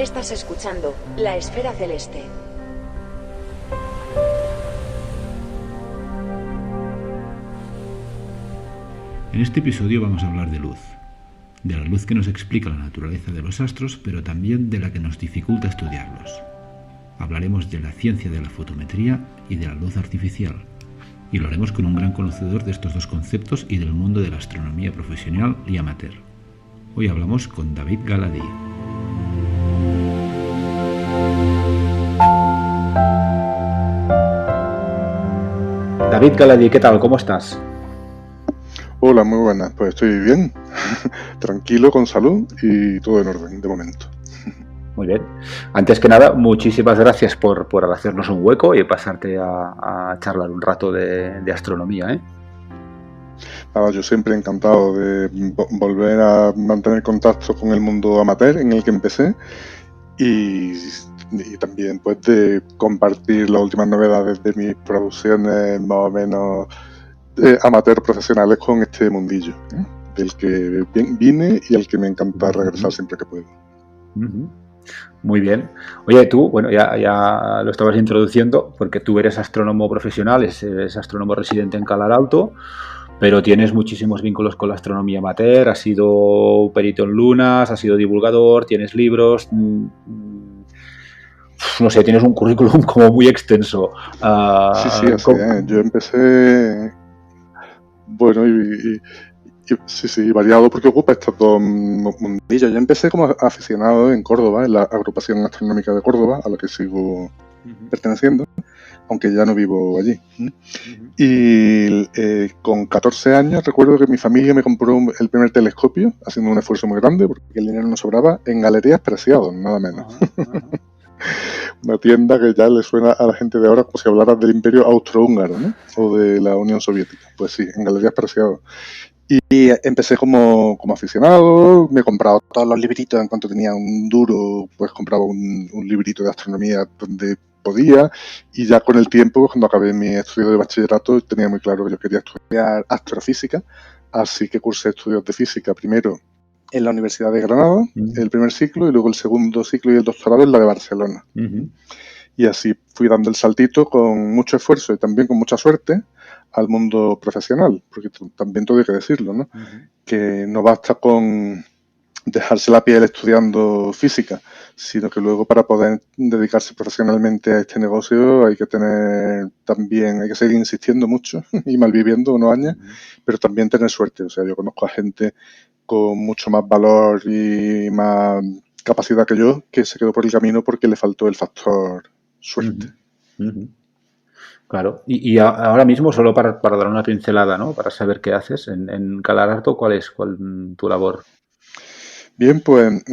Estás escuchando La Esfera Celeste. En este episodio vamos a hablar de luz. De la luz que nos explica la naturaleza de los astros, pero también de la que nos dificulta estudiarlos. Hablaremos de la ciencia de la fotometría y de la luz artificial. Y lo haremos con un gran conocedor de estos dos conceptos y del mundo de la astronomía profesional y amateur. Hoy hablamos con David Galadí. David Galadí, ¿qué tal? ¿Cómo estás? Hola, muy buenas. Pues estoy bien, tranquilo, con salud y todo en orden de momento. Muy bien. Antes que nada, muchísimas gracias por hacernos un hueco y pasarte a charlar un rato de astronomía, ¿eh? Nada, yo siempre encantado de volver a mantener contacto con el mundo amateur en el que empecé y también pues de compartir las últimas novedades de mis producciones más o menos amateur profesionales con este mundillo, ¿eh? Del que vine y al que me encanta regresar siempre que puedo. Muy bien. Oye, tú, bueno, ya lo estabas introduciendo porque tú eres astrónomo profesional, eres astrónomo residente en Calar Alto, pero tienes muchísimos vínculos con la astronomía amateur, has sido perito en lunas, has sido divulgador, tienes libros, no sé, tienes un currículum como muy extenso. Sí, así es. Yo empecé, bueno, sí, variado porque ocupa estos dos mundillos. Yo empecé como aficionado en Córdoba, en la Agrupación Astronómica de Córdoba, a la que sigo perteneciendo, aunque ya no vivo allí. Y con 14 años recuerdo que mi familia me compró el primer telescopio, haciendo un esfuerzo muy grande, porque el dinero no sobraba, en Galerías Preciados, nada menos. Una tienda que ya le suena a la gente de ahora como si hablaras del Imperio Austrohúngaro, ¿no? O de la Unión Soviética. Pues sí, en Galerías Preciados. Y empecé como aficionado, me compraba todos los libritos en cuanto tenía un duro, pues compraba un librito de astronomía donde podía, y ya con el tiempo, cuando acabé mi estudio de bachillerato, tenía muy claro que yo quería estudiar astrofísica, así que cursé estudios de física primero en la Universidad de Granada, el primer ciclo, y luego el segundo ciclo y el doctorado en la de Barcelona. Y así fui dando el saltito con mucho esfuerzo y también con mucha suerte al mundo profesional, porque también todo hay que decirlo, ¿no? Que no basta con dejarse la piel estudiando física, sino que luego para poder dedicarse profesionalmente a este negocio hay que seguir insistiendo mucho y malviviendo unos años, pero también tener suerte. O sea, yo conozco a gente con mucho más valor y más capacidad que yo que se quedó por el camino porque le faltó el factor suerte. Claro, y ahora mismo, solo para dar una pincelada, ¿no? Para saber qué haces en Calar Alto, ¿cuál es tu labor? Bien, pues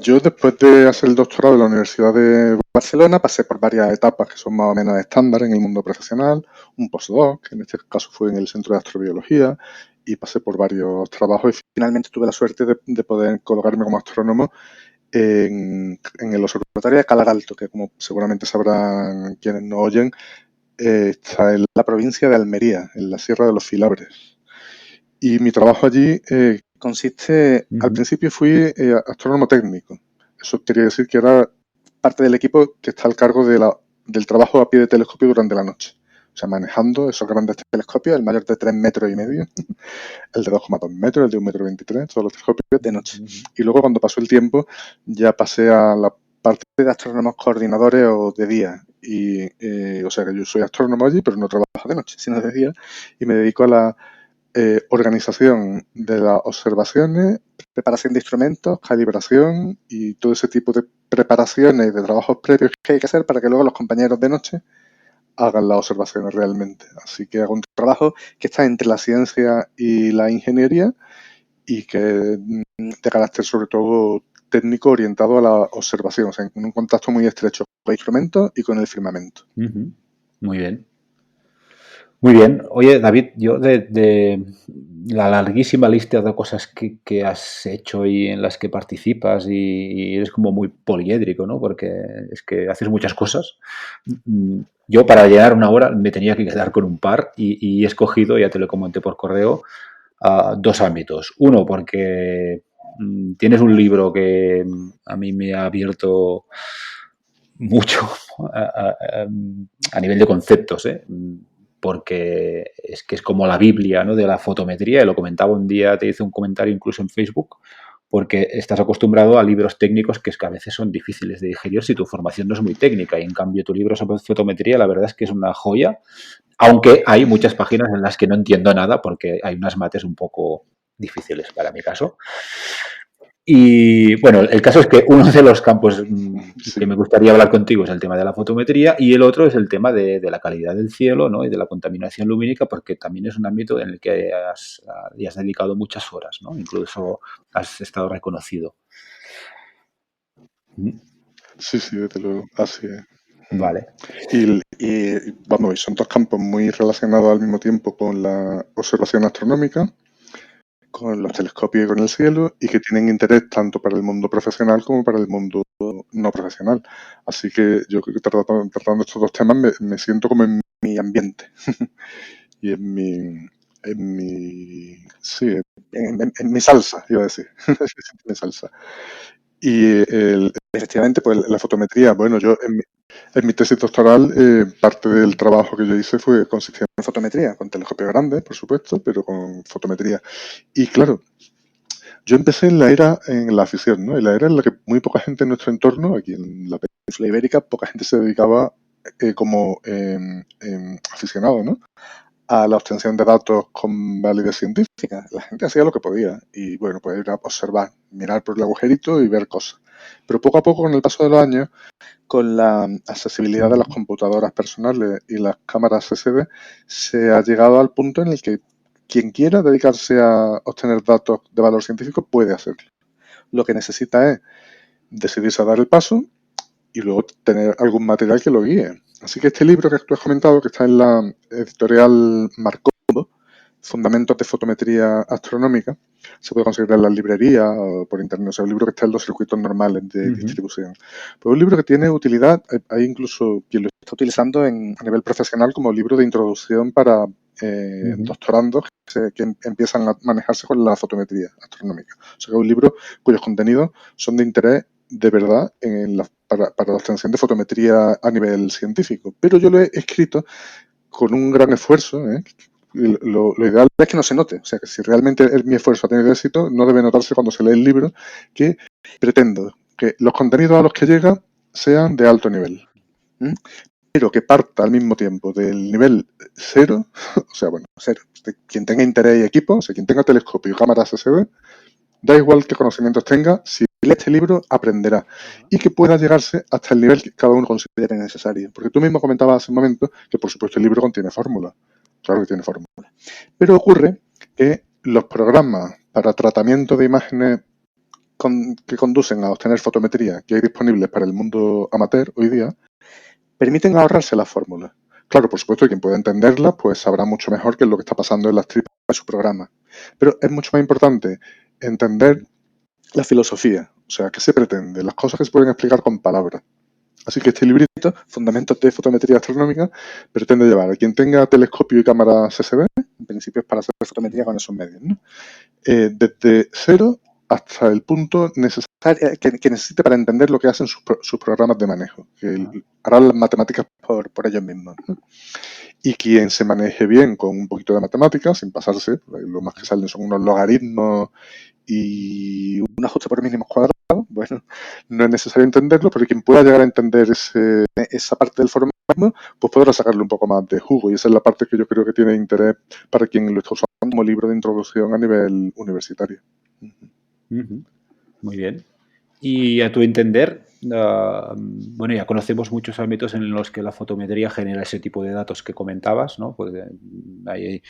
yo después de hacer el doctorado en la Universidad de Barcelona pasé por varias etapas que son más o menos estándar en el mundo profesional, un postdoc, que en este caso fue en el Centro de Astrobiología, y pasé por varios trabajos y finalmente tuve la suerte de poder colocarme como astrónomo en el Observatorio de Calar Alto, que como seguramente sabrán quienes nos oyen, está en la provincia de Almería, en la Sierra de los Filabres. Y mi trabajo allí consiste, al principio fui astrónomo técnico. Eso quería decir que era parte del equipo que está al cargo del trabajo a pie de telescopio durante la noche. O sea, manejando esos grandes telescopios, el mayor de 3,5 metros, el de 2,2 metros, el de 1,23 metros, todos los telescopios de noche. Y luego cuando pasó el tiempo ya pasé a la parte de astrónomos coordinadores o de día. O sea que yo soy astrónomo allí, pero no trabajo de noche, sino de día, y me dedico a la organización de las observaciones, preparación de instrumentos, calibración y todo ese tipo de preparaciones y de trabajos previos que hay que hacer para que luego los compañeros de noche hagan las observaciones realmente. Así que hago un trabajo que está entre la ciencia y la ingeniería y que de carácter sobre todo técnico orientado a la observación, o sea, en un contacto muy estrecho con el instrumento y con el firmamento. Muy bien. Muy bien. Oye, David, yo de la larguísima lista de cosas que has hecho y en las que participas y eres como muy poliédrico, ¿no? Porque es que haces muchas cosas. Yo para llenar una hora me tenía que quedar con un par y he escogido, ya te lo comenté por correo, dos ámbitos. Uno, porque tienes un libro que a mí me ha abierto mucho a nivel de conceptos, porque es que es como la Biblia, ¿no?, de la fotometría, y lo comentaba un día, te hice un comentario incluso en Facebook, porque estás acostumbrado a libros técnicos que a veces son difíciles de digerir si tu formación no es muy técnica, y en cambio tu libro sobre fotometría la verdad es que es una joya, aunque hay muchas páginas en las que no entiendo nada porque hay unas mates un poco difíciles para mi caso. Y bueno, el caso es que uno de los campos que me gustaría hablar contigo es el tema de la fotometría, y el otro es el tema de la calidad del cielo, ¿no?, y de la contaminación lumínica, porque también es un ámbito en el que has dedicado muchas horas, ¿no? Incluso has estado reconocido. Sí, desde luego, así es. Vale. Y vamos, son dos campos muy relacionados al mismo tiempo con la observación astronómica, con los telescopios y con el cielo, y que tienen interés tanto para el mundo profesional como para el mundo no profesional. Así que yo creo que tratando estos dos temas me siento como en mi ambiente y en mi salsa, iba a decir. Mi salsa. Y efectivamente, pues la fotometría, bueno, yo en mi tesis doctoral, parte del trabajo que yo hice consistía en fotometría, con telescopios grandes, por supuesto, pero con fotometría. Y claro, yo empecé en la afición, ¿no? En la era en la que muy poca gente en nuestro entorno, aquí en la península ibérica, poca gente se dedicaba como aficionado, ¿no?, a la obtención de datos con validez científica. La gente hacía lo que podía y, bueno, pues ir a observar, mirar por el agujerito y ver cosas. Pero poco a poco, con el paso de los años, con la accesibilidad de las computadoras personales y las cámaras SD, se ha llegado al punto en el que quien quiera dedicarse a obtener datos de valor científico puede hacerlo. Lo que necesita es decidirse a dar el paso y luego tener algún material que lo guíe. Así que este libro que tú has comentado, que está en la editorial Marcombo, Fundamentos de Fotometría Astronómica, se puede conseguir en las librerías o por internet. O sea, un libro que está en los circuitos normales de distribución. Pues un libro que tiene utilidad, hay incluso quien lo está utilizando a nivel profesional como libro de introducción para doctorandos que empiezan a manejarse con la fotometría astronómica. O sea, que es un libro cuyos contenidos son de interés de verdad para la obtención de fotometría a nivel científico. Pero yo lo he escrito con un gran esfuerzo. Lo ideal es que no se note. O sea, que si realmente mi esfuerzo ha tenido éxito, no debe notarse cuando se lee el libro, que pretendo que los contenidos a los que llega sean de alto nivel. Pero que parta al mismo tiempo del nivel cero, o sea, bueno, cero. Quien tenga interés y equipo, o sea, quien tenga telescopio y cámaras SD, da igual qué conocimientos tenga, si lee este libro aprenderá y que pueda llegarse hasta el nivel que cada uno considere necesario. Porque tú mismo comentabas hace un momento que, por supuesto, el libro contiene fórmulas. Claro que tiene fórmulas. Pero ocurre que los programas para tratamiento de imágenes que conducen a obtener fotometría que hay disponibles para el mundo amateur hoy día permiten ahorrarse las fórmulas. Claro, por supuesto, quien pueda entenderlas, pues sabrá mucho mejor qué es lo que está pasando en las tripas de su programa. Pero es mucho más importante entender la filosofía, o sea, qué se pretende, las cosas que se pueden explicar con palabras. Así que este librito, Fundamentos de Fotometría Astronómica, pretende llevar a quien tenga telescopio y cámara CCD, en principio es para hacer fotometría con esos medios, ¿no? Desde cero hasta el punto necesario que necesite para entender lo que hacen sus programas de manejo, que harán las matemáticas por ellos mismos, ¿no? Y quien se maneje bien con un poquito de matemáticas, sin pasarse, lo más que salen son unos logaritmos y un ajuste por mínimos cuadrados, bueno, no es necesario entenderlo, pero quien pueda llegar a entender esa parte del formalismo, pues podrá sacarle un poco más de jugo, y esa es la parte que yo creo que tiene interés para quien lo está usando como libro de introducción a nivel universitario. Muy bien. Y a tu entender, bueno, ya conocemos muchos ámbitos en los que la fotometría genera ese tipo de datos que comentabas, ¿no? Pues hay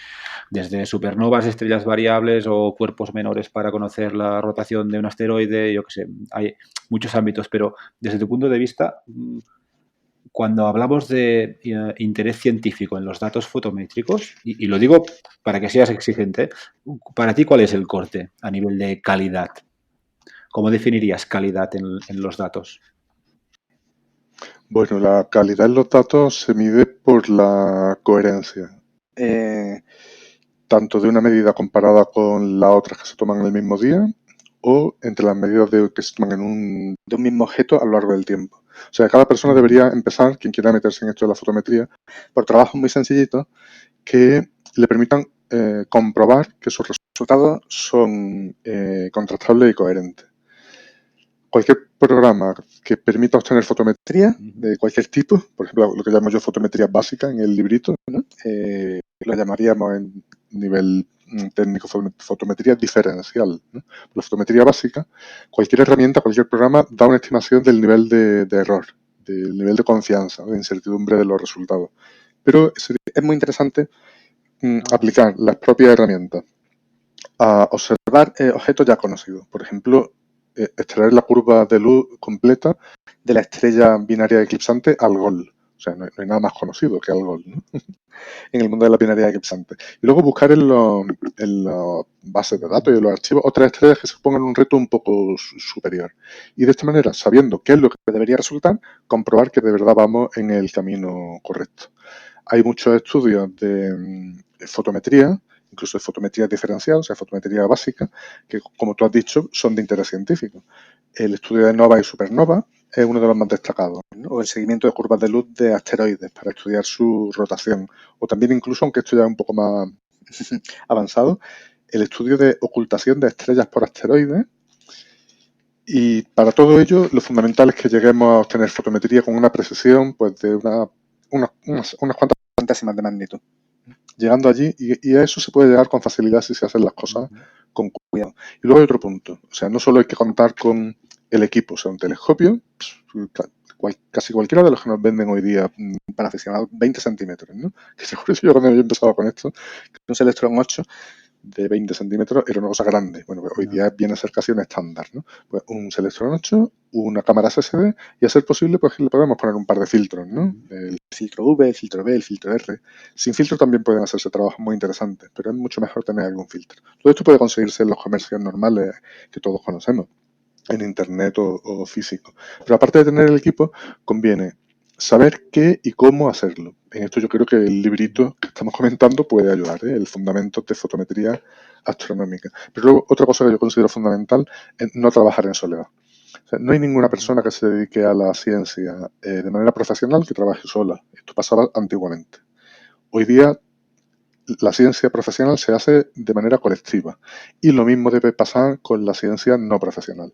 desde supernovas, estrellas variables o cuerpos menores para conocer la rotación de un asteroide, yo qué sé, hay muchos ámbitos, pero desde tu punto de vista, cuando hablamos de interés científico en los datos fotométricos, y lo digo para que seas exigente, para ti, ¿cuál es el corte a nivel de calidad? ¿Cómo definirías calidad en los datos? Bueno, la calidad en los datos se mide por la coherencia. Tanto de una medida comparada con las otras que se toman en el mismo día, o entre las medidas que se toman de un mismo objeto a lo largo del tiempo. O sea, cada persona debería empezar, quien quiera meterse en esto de la fotometría, por trabajos muy sencillitos que le permitan comprobar que sus resultados son contrastables y coherentes. Cualquier programa que permita obtener fotometría de cualquier tipo, por ejemplo, lo que llamo yo fotometría básica en el librito, ¿no? Lo llamaríamos en nivel técnico fotometría diferencial, ¿no? La fotometría básica, cualquier herramienta, cualquier programa da una estimación del nivel de error, del nivel de confianza, de incertidumbre de los resultados. Pero es muy interesante aplicar las propias herramientas a observar objetos ya conocidos. Por ejemplo, extraer la curva de luz completa de la estrella binaria eclipsante Algol. O sea, no hay nada más conocido que Algol, ¿no? En el mundo de la binaria eclipsante. Y luego buscar en las bases de datos y en los archivos otras estrellas que se pongan un reto un poco superior. Y de esta manera, sabiendo qué es lo que debería resultar, comprobar que de verdad vamos en el camino correcto. Hay muchos estudios de fotometría, incluso de fotometría diferencial, o sea, fotometría básica, que, como tú has dicho, son de interés científico. El estudio de nova y supernova es uno de los más destacados, ¿no? O el seguimiento de curvas de luz de asteroides para estudiar su rotación. O también incluso, aunque esto ya es un poco más avanzado, el estudio de ocultación de estrellas por asteroides. Y para todo ello, lo fundamental es que lleguemos a obtener fotometría con una precisión pues de unas cuantas centésimas de magnitud. Llegando allí, y a eso se puede llegar con facilidad si se hacen las cosas con cuidado. Y luego hay otro punto. O sea, no solo hay que contar con el equipo, o sea, un telescopio, casi cualquiera de los que nos venden hoy día para aficionados, 20 centímetros, ¿no? Que seguro que yo cuando yo empezaba con esto, un Celestron 8 de 20 centímetros era una cosa grande. Bueno, pues hoy día viene a ser casi un estándar, ¿no? Pues un Celestron 8, una cámara SSD y a ser posible pues le podemos poner un par de filtros, ¿no? El filtro V, el filtro B, el filtro R. Sin filtro también pueden hacerse trabajos muy interesantes, pero es mucho mejor tener algún filtro. Todo esto puede conseguirse en los comercios normales que todos conocemos, en internet o físico. Pero aparte de tener el equipo, conviene saber qué y cómo hacerlo. En esto yo creo que el librito que estamos comentando puede ayudar, ¿eh? El fundamento de fotometría astronómica. Pero luego otra cosa que yo considero fundamental es no trabajar en soledad. O sea, no hay ninguna persona que se dedique a la ciencia de manera profesional que trabaje sola. Esto pasaba antiguamente. Hoy día la ciencia profesional se hace de manera colectiva y lo mismo debe pasar con la ciencia no profesional.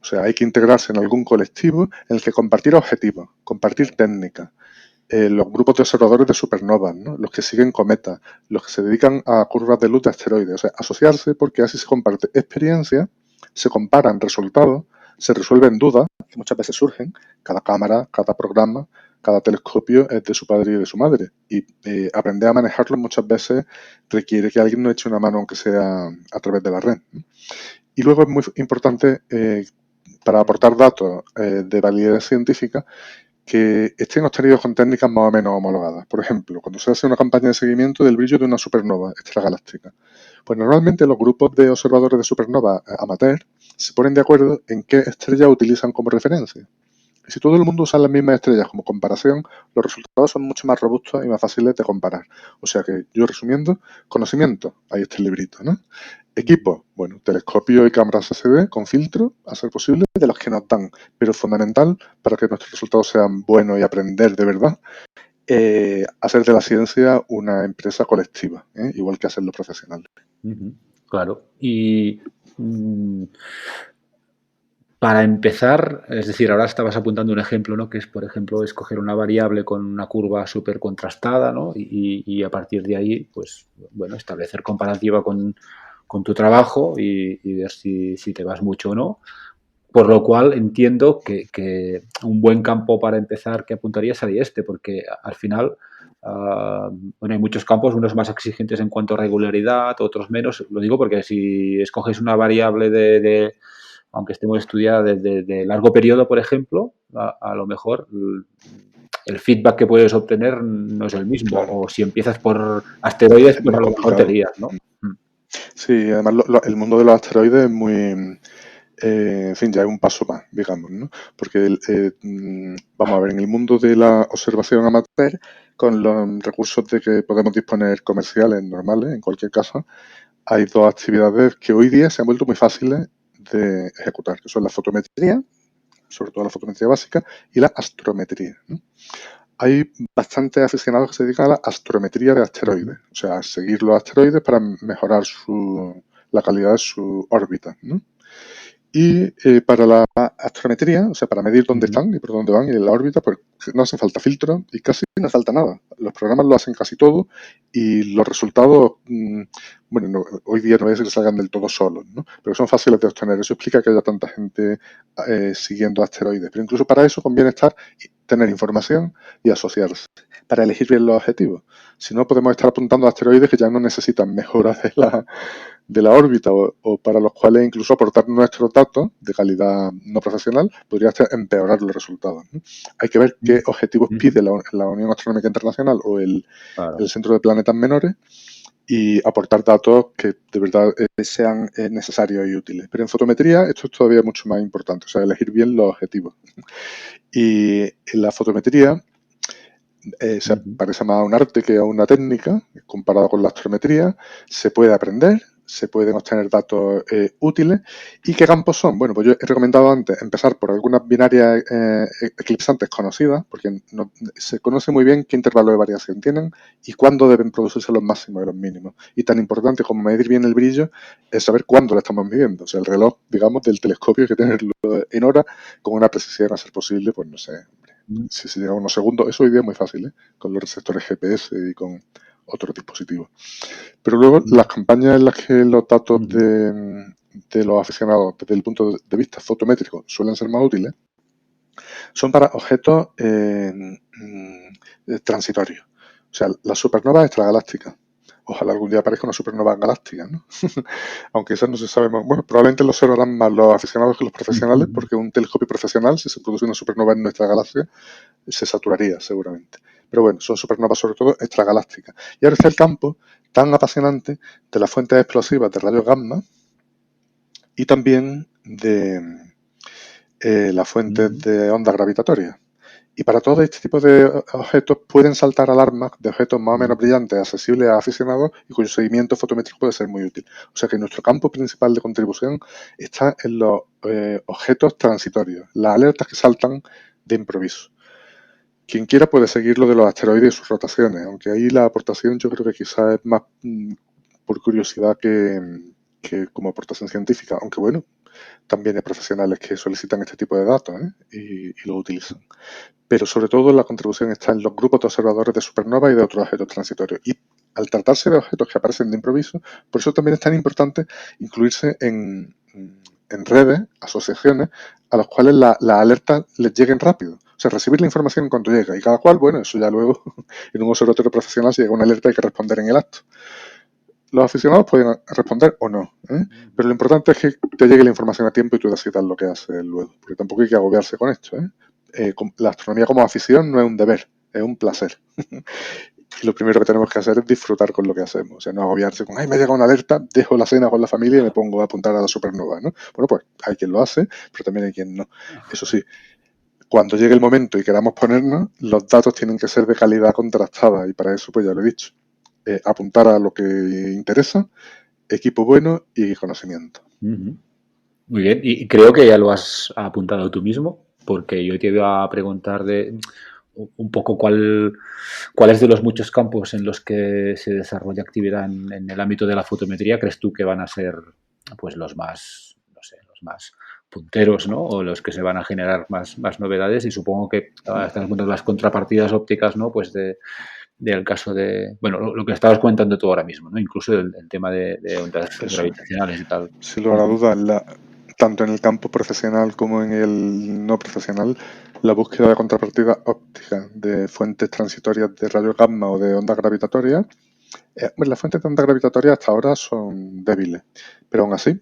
O sea, hay que integrarse en algún colectivo en el que compartir objetivos, compartir técnicas, los grupos de observadores de supernovas, ¿no? Los que siguen cometas, los que se dedican a curvas de luz de asteroides. O sea, asociarse porque así se comparte experiencia, se comparan resultados, se resuelven dudas que muchas veces surgen. Cada cámara, cada programa, cada telescopio es de su padre y de su madre. Y aprender a manejarlo muchas veces requiere que alguien nos eche una mano, aunque sea a través de la red, ¿no? Y luego es muy importante, para aportar datos de validez científica, que estén obtenidos con técnicas más o menos homologadas. Por ejemplo, cuando se hace una campaña de seguimiento del brillo de una supernova extragaláctica, pues normalmente los grupos de observadores de supernova amateur se ponen de acuerdo en qué estrella utilizan como referencia. Y si todo el mundo usa las mismas estrellas como comparación, los resultados son mucho más robustos y más fáciles de comparar. O sea que, yo resumiendo, conocimiento, ahí está el librito, ¿no? Equipo, bueno, telescopio y cámaras SD con filtro, a ser posible, de los que nos dan. Pero fundamental para que nuestros resultados sean buenos y aprender de verdad, hacer de la ciencia una empresa colectiva, igual que hacen los profesionales. Claro. Y para empezar, es decir, ahora estabas apuntando un ejemplo, ¿no? Que es, por ejemplo, escoger una variable con una curva súper contrastada, ¿no? Y a partir de ahí, pues, bueno, establecer comparativa con tu trabajo y ver si te vas mucho o no. Por lo cual entiendo que un buen campo para empezar que apuntaría sería este, porque al final, bueno, hay muchos campos, unos más exigentes en cuanto a regularidad, otros menos. Lo digo porque si escoges una variable aunque estemos estudiada de largo periodo, por ejemplo, a lo mejor el feedback que puedes obtener no es el mismo. Claro. O si empiezas por asteroides, pues a lo mejor te lías, ¿no? Sí, además el mundo de los asteroides es muy... en fin, ya es un paso más, digamos, ¿no? Porque, vamos a ver, en el mundo de la observación amateur, con los recursos de que podemos disponer comerciales normales, en cualquier caso, hay dos actividades que hoy día se han vuelto muy fáciles de ejecutar, que son la fotometría, sobre todo la fotometría básica, y la astrometría, ¿no? Hay bastantes aficionados que se dedican a la astrometría de asteroides, o sea, a seguir los asteroides para mejorar la calidad de su órbita, ¿no? Y para la astrometría, o sea, para medir dónde están y por dónde van y en la órbita, pues no hace falta filtro y casi no hace falta nada. Los programas lo hacen casi todo y los resultados, bueno, hoy día no es que salgan del todo solos, ¿no? Pero son fáciles de obtener. Eso explica que haya tanta gente siguiendo asteroides. Pero incluso para eso conviene tener información y asociarse para elegir bien los objetivos. Si no, podemos estar apuntando a asteroides que ya no necesitan mejoras de la órbita o para los cuales incluso aportar nuestros datos de calidad no profesional podría empeorar los resultados, ¿no? Hay que ver qué objetivos pide la Unión Astronómica Internacional o el Centro de Planetas Menores y aportar datos que de verdad sean necesarios y útiles. Pero en fotometría esto es todavía mucho más importante, o sea, elegir bien los objetivos. Y en la fotometría se parece más a un arte que a una técnica, comparado con la astrometría. Se puede aprender, se pueden obtener datos útiles. ¿Y qué campos son? Bueno, pues yo he recomendado antes empezar por algunas binarias eclipsantes conocidas, porque se conoce muy bien qué intervalo de variación tienen y cuándo deben producirse los máximos y los mínimos. Y tan importante como medir bien el brillo es saber cuándo lo estamos midiendo. O sea, el reloj, digamos, del telescopio hay que tenerlo en hora con una precisión a ser posible, pues no sé, si se llega a unos segundos. Eso hoy día es muy fácil, ¿eh? Con los receptores GPS y con otros dispositivos. Pero luego las campañas en las que los datos de los aficionados desde el punto de vista fotométrico suelen ser más útiles son para objetos transitorios. O sea, las supernovas extragalácticas. Ojalá algún día aparezca una supernova galáctica, ¿no? Aunque eso no se sabe más. Bueno, probablemente lo observarán más los aficionados que los profesionales, porque un telescopio profesional, si se produce una supernova en nuestra galaxia, se saturaría seguramente. Pero bueno, son supernovas sobre todo extragalácticas. Y ahora está el campo tan apasionante de las fuentes explosivas de rayos gamma y también de las fuentes de ondas gravitatorias. Y para todo este tipo de objetos pueden saltar alarmas de objetos más o menos brillantes, accesibles a aficionados y cuyo seguimiento fotométrico puede ser muy útil. O sea que nuestro campo principal de contribución está en los objetos transitorios, las alertas que saltan de improviso. Quien quiera puede seguir lo de los asteroides y sus rotaciones, aunque ahí la aportación yo creo que quizás es más por curiosidad que como aportación científica, aunque bueno, también hay profesionales que solicitan este tipo de datos y lo utilizan. Pero sobre todo la contribución está en los grupos de observadores de supernova y de otros objetos transitorios. Y al tratarse de objetos que aparecen de improviso, por eso también es tan importante incluirse en redes, asociaciones, a las cuales las alertas les lleguen rápido. O sea, recibir la información en cuanto llega. Y cada cual, bueno, eso ya luego en un observatorio profesional, si llega una alerta hay que responder en el acto. Los aficionados pueden responder o no, pero lo importante es que te llegue la información a tiempo y tú decidas lo que haces luego, porque tampoco hay que agobiarse con esto. La astronomía como afición no es un deber, es un placer. Y lo primero que tenemos que hacer es disfrutar con lo que hacemos, o sea, no agobiarse con, ay, me ha llegado una alerta, dejo la cena con la familia y me pongo a apuntar a la supernova, ¿no? Bueno, pues hay quien lo hace, pero también hay quien no. Eso sí, cuando llegue el momento y queramos ponernos, los datos tienen que ser de calidad contrastada y para eso, pues ya lo he dicho. Apuntar a lo que interesa, equipo bueno y conocimiento. Muy bien, y creo que ya lo has apuntado tú mismo, porque yo te iba a preguntar de un poco cuál es de los muchos campos en los que se desarrolla actividad en el ámbito de la fotometría crees tú que van a ser pues los más, no sé, los más punteros, ¿no? O los que se van a generar más novedades, y supongo que estás apuntando las contrapartidas ópticas, ¿no? Pues del caso de, bueno, lo que estabas comentando tú ahora mismo, ¿no? Incluso el tema de ondas gravitacionales y tal. Sin lugar a dudas, tanto en el campo profesional como en el no profesional, la búsqueda de contrapartida óptica de fuentes transitorias de rayos gamma o de ondas gravitatorias, bueno, las fuentes de ondas gravitatorias hasta ahora son débiles, pero aún así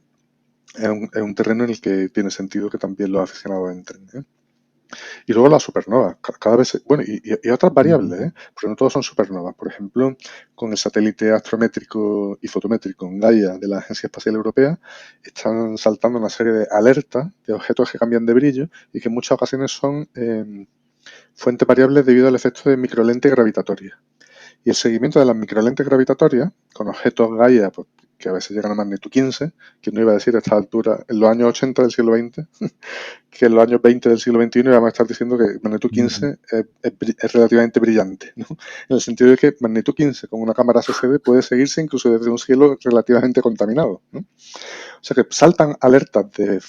es un terreno en el que tiene sentido que también los aficionados entren. Y luego las supernovas, cada vez, bueno, y otras variables, porque no todos son supernovas. Por ejemplo, con el satélite astrométrico y fotométrico Gaia de la Agencia Espacial Europea, están saltando una serie de alertas de objetos que cambian de brillo y que en muchas ocasiones son fuentes variables debido al efecto de microlente gravitatoria. Y el seguimiento de las microlentes gravitatorias con objetos Gaia, pues, que a veces llegan a magnitud 15, que no iba a decir a esta altura, en los años 80 del siglo XX, que en los años 20 del siglo XXI íbamos a estar diciendo que magnitud 15 es relativamente brillante, ¿no? En el sentido de que magnitud 15 con una cámara CCD puede seguirse incluso desde un cielo relativamente contaminado, ¿no? O sea que saltan alertas de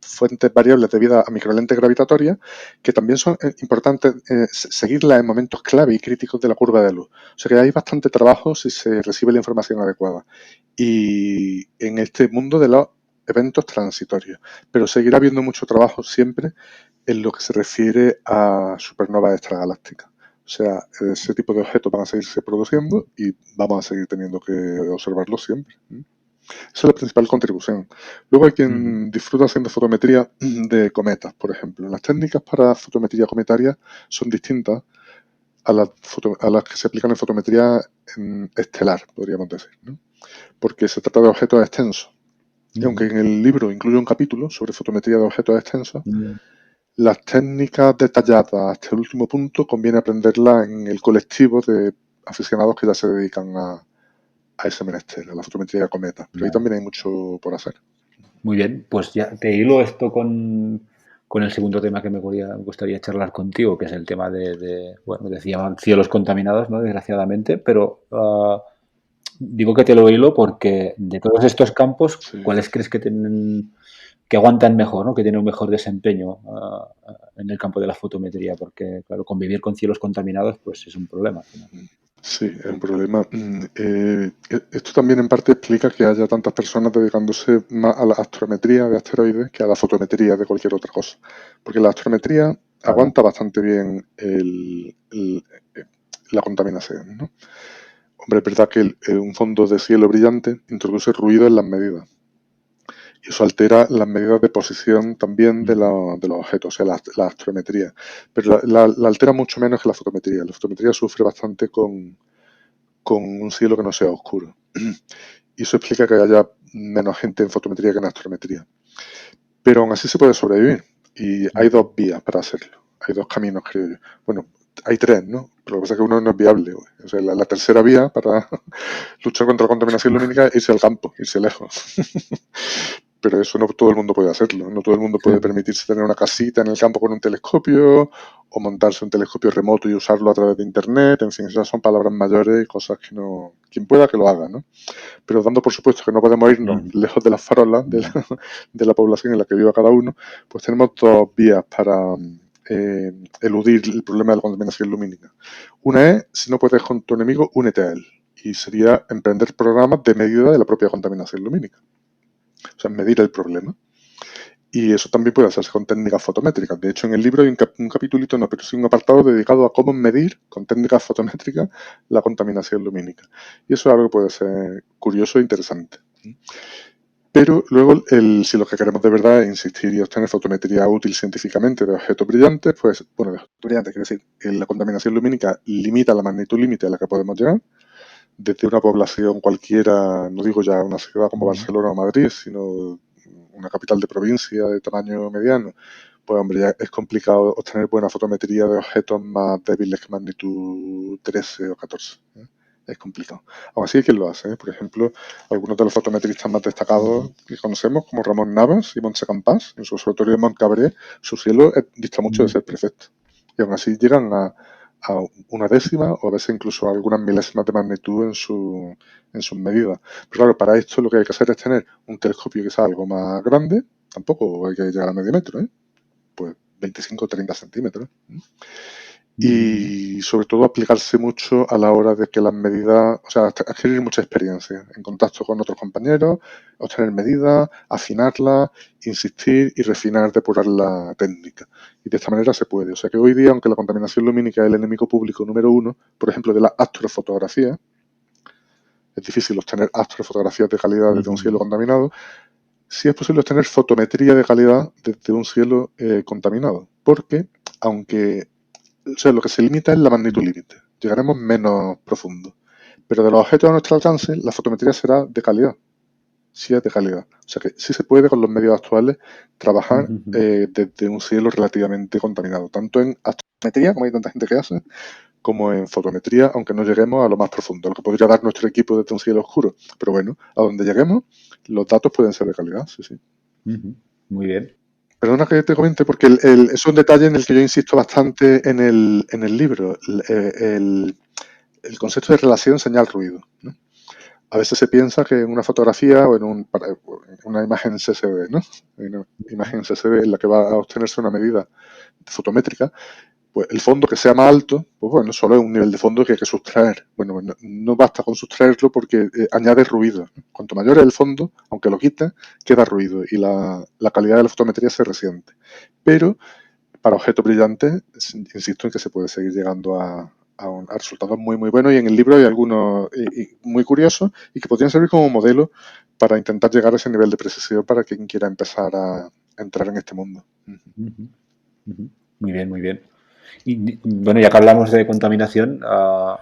fuentes variables debidas a microlentes gravitatorias que también son importantes seguirlas en momentos clave y críticos de la curva de luz. O sea que hay bastante trabajo si se recibe la información adecuada. Y en este mundo de los eventos transitorios. Pero seguirá habiendo mucho trabajo siempre en lo que se refiere a supernovas extragalácticas. O sea, ese tipo de objetos van a seguirse produciendo y vamos a seguir teniendo que observarlos siempre. Esa es la principal contribución. Luego hay quien disfruta haciendo fotometría de cometas, por ejemplo. Las técnicas para fotometría cometaria son distintas a las que se aplican en fotometría estelar, podríamos decir, ¿no? Porque se trata de objetos extensos. Y aunque en el libro incluye un capítulo sobre fotometría de objetos extensos, las técnicas detalladas hasta el último punto conviene aprenderlas en el colectivo de aficionados que ya se dedican a ese menester, a la fotometría de cometas. Pero ahí también hay mucho por hacer. Muy bien, pues ya te hilo esto con el segundo tema que me gustaría charlar contigo, que es el tema bueno, decían cielos contaminados, ¿no? Desgraciadamente, pero digo que te lo hilo porque de todos estos campos, ¿cuáles crees que aguantan mejor, ¿no? Que tienen un mejor desempeño en el campo de la fotometría? Porque, claro, convivir con cielos contaminados pues es un problema. Sí, es un problema. Esto también en parte explica que haya tantas personas dedicándose más a la astrometría de asteroides que a la fotometría de cualquier otra cosa. Porque la astrometría aguanta bastante bien la contaminación, ¿no? Hombre, es verdad que un fondo de cielo brillante introduce ruido en las medidas. Y eso altera las medidas de posición también de los objetos, o sea, la astrometría. Pero la altera mucho menos que la fotometría. La fotometría sufre bastante con un cielo que no sea oscuro. Y eso explica que haya menos gente en fotometría que en astrometría. Pero aún así se puede sobrevivir. Y hay dos vías para hacerlo. Hay dos caminos, creo yo. Bueno, hay tres, ¿no? Pero lo que pasa es que uno no es viable. O sea, la tercera vía para luchar contra la contaminación lumínica es irse al campo, irse lejos. Pero eso no todo el mundo puede hacerlo. No todo el mundo puede permitirse tener una casita en el campo con un telescopio o montarse un telescopio remoto y usarlo a través de internet. En fin, esas son palabras mayores y cosas que no... Quien pueda que lo haga, ¿no? Pero dando por supuesto que no podemos irnos lejos de las farolas de la población en la que viva cada uno, pues tenemos dos vías para eludir el problema de la contaminación lumínica. Una es, si no puedes con tu enemigo, únete a él. Y sería emprender programas de medida de la propia contaminación lumínica. O sea, medir el problema. Y eso también puede hacerse con técnicas fotométricas. De hecho, en el libro hay un capitulito, no, pero sí un apartado dedicado a cómo medir con técnicas fotométricas la contaminación lumínica. Y eso es algo que puede ser curioso e interesante. Pero luego, si lo que queremos de verdad es insistir y obtener fotometría útil científicamente de objetos brillantes, pues, bueno, de objetos brillantes, quiere decir, que la contaminación lumínica limita la magnitud límite a la que podemos llegar. Desde una población cualquiera, no digo ya una ciudad como Barcelona o Madrid, sino una capital de provincia de tamaño mediano, pues hombre, ya es complicado obtener buena fotometría de objetos más débiles que magnitud 13 o 14. Es complicado. Aún así hay quien lo hace. Por ejemplo, algunos de los fotometristas más destacados que conocemos, como Ramón Navas y Montse Campàs, en su observatorio de Montcabré, su cielo dista mucho de ser perfecto. Y aún así llegan a una décima o a veces incluso a algunas milésimas de magnitud en sus medidas. Pero claro, para esto lo que hay que hacer es tener un telescopio que sea algo más grande, tampoco hay que llegar a medio metro, pues 25 o 30 centímetros. Y sobre todo aplicarse mucho a la hora de que las medidas, o sea, adquirir mucha experiencia en contacto con otros compañeros, obtener medidas, afinarlas, insistir y refinar, depurar la técnica. Y de esta manera se puede. O sea que hoy día, aunque la contaminación lumínica es el enemigo público número uno, por ejemplo, de la astrofotografía, es difícil obtener astrofotografías de calidad desde un cielo contaminado, sí es posible obtener fotometría de calidad desde un cielo contaminado. Porque, aunque o sea, lo que se limita es la magnitud límite. Llegaremos menos profundo. Pero de los objetos a nuestro alcance, la fotometría será de calidad. Sí es de calidad. O sea que sí se puede con los medios actuales trabajar desde un cielo relativamente contaminado. Tanto en astrometría, como hay tanta gente que hace, como en fotometría, aunque no lleguemos a lo más profundo, lo que podría dar nuestro equipo desde un cielo oscuro. Pero bueno, a donde lleguemos, los datos pueden ser de calidad, sí, sí. Muy bien. Perdona que te comente, porque es un detalle en el que yo insisto bastante en el libro, el concepto de relación señal-ruido, ¿no? A veces se piensa que en una fotografía o en una imagen CSV, ¿no? En una imagen CSV en la que va a obtenerse una medida fotométrica, pues el fondo que sea más alto, pues bueno, solo es un nivel de fondo que hay que sustraer. Bueno, no basta con sustraerlo porque añade ruido. Cuanto mayor es el fondo, aunque lo quites, queda ruido y la calidad de la fotometría se resiente. Pero para objetos brillantes, insisto en que se puede seguir llegando a resultados muy, muy buenos, y en el libro hay algunos muy curiosos y que podrían servir como modelo para intentar llegar a ese nivel de precisión para quien quiera empezar a entrar en este mundo. Muy bien, muy bien. Y bueno, ya que hablamos de contaminación, dada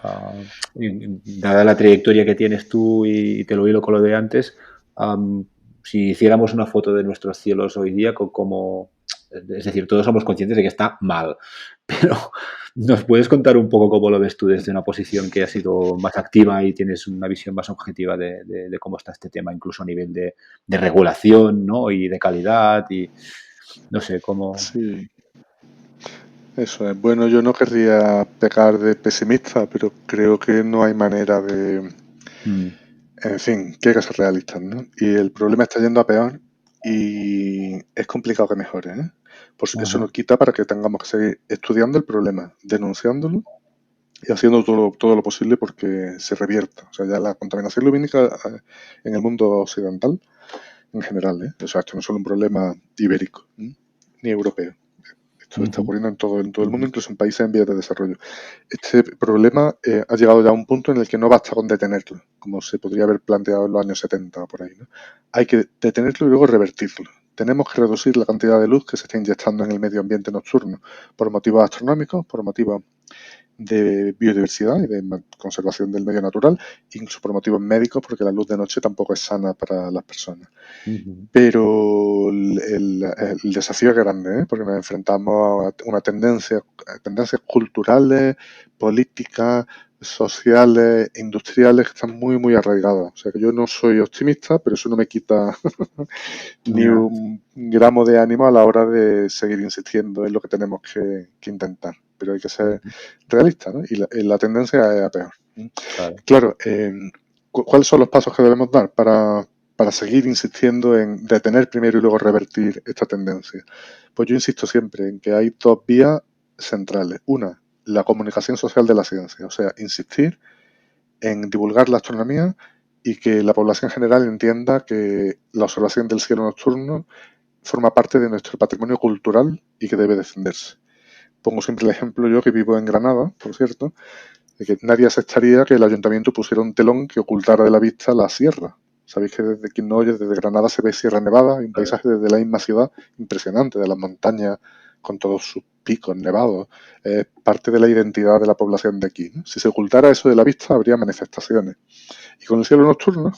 la trayectoria que tienes tú y te lo hilo con lo de antes, si hiciéramos una foto de nuestros cielos hoy día, es decir, todos somos conscientes de que está mal, pero ¿nos puedes contar un poco cómo lo ves tú desde una posición que ha sido más activa y tienes una visión más objetiva de cómo está este tema, incluso a nivel de regulación, ¿no? Y de calidad y no sé cómo... Sí, eso es. Bueno, yo no querría pecar de pesimista, pero creo que no hay manera de... En fin, que hay que ser realistas, ¿no? Y el problema está yendo a peor y es complicado que mejore, ¿eh? Pues eso no quita para que tengamos que seguir estudiando el problema, denunciándolo y haciendo todo lo posible porque se revierta. O sea, ya la contaminación lumínica en el mundo occidental, en general, ¿eh? O sea, esto no es solo un problema ibérico, ¿eh? Ni europeo. Esto está ocurriendo en todo el mundo, incluso en países en vías de desarrollo. Este problema ha llegado ya a un punto en el que no basta con detenerlo, como se podría haber planteado en los años 70 o por ahí, ¿no? Hay que detenerlo y luego revertirlo. Tenemos que reducir la cantidad de luz que se está inyectando en el medio ambiente nocturno por motivos astronómicos, por motivos de biodiversidad y de conservación del medio natural, incluso por motivos médicos, porque la luz de noche tampoco es sana para las personas. Pero el desafío es grande, ¿eh? Porque nos enfrentamos a una tendencias culturales, políticas, sociales, industriales que están muy, muy arraigadas. O sea que yo no soy optimista, pero eso no me quita ni un gramo de ánimo a la hora de seguir insistiendo en lo que tenemos que intentar. Pero hay que ser realista, ¿no? Y la tendencia es a peor. Claro, ¿cuáles son los pasos que debemos dar para seguir insistiendo en detener primero y luego revertir esta tendencia? Pues yo insisto siempre en que hay dos vías centrales. Una, la comunicación social de la ciencia, o sea, insistir en divulgar la astronomía y que la población en general entienda que la observación del cielo nocturno forma parte de nuestro patrimonio cultural y que debe defenderse. Pongo siempre el ejemplo yo que vivo en Granada, por cierto, de que nadie aceptaría que el ayuntamiento pusiera un telón que ocultara de la vista la sierra. Sabéis que desde quien no oye, desde Granada se ve Sierra Nevada, y un paisaje desde la misma ciudad impresionante, de las montañas con todos sus picos nevados. Es parte de la identidad de la población de aquí, ¿no? Si se ocultara eso de la vista, habría manifestaciones. Y con el cielo nocturno,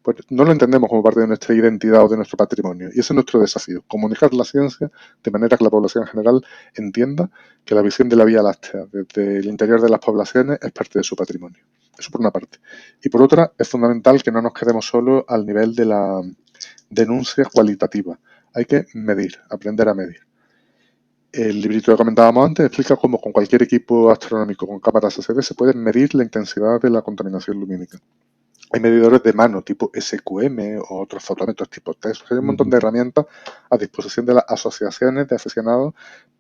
pues no lo entendemos como parte de nuestra identidad o de nuestro patrimonio. Y ese es nuestro desafío, comunicar la ciencia de manera que la población en general entienda que la visión de la Vía Láctea desde el interior de las poblaciones es parte de su patrimonio. Eso por una parte. Y por otra, es fundamental que no nos quedemos solo al nivel de la denuncia cualitativa. Hay que medir, aprender a medir. El librito que comentábamos antes explica cómo con cualquier equipo astronómico con cámaras SSD se puede medir la intensidad de la contaminación lumínica. Hay medidores de mano tipo SQM o otros fotómetros tipo TESS. Hay un montón de herramientas a disposición de las asociaciones de aficionados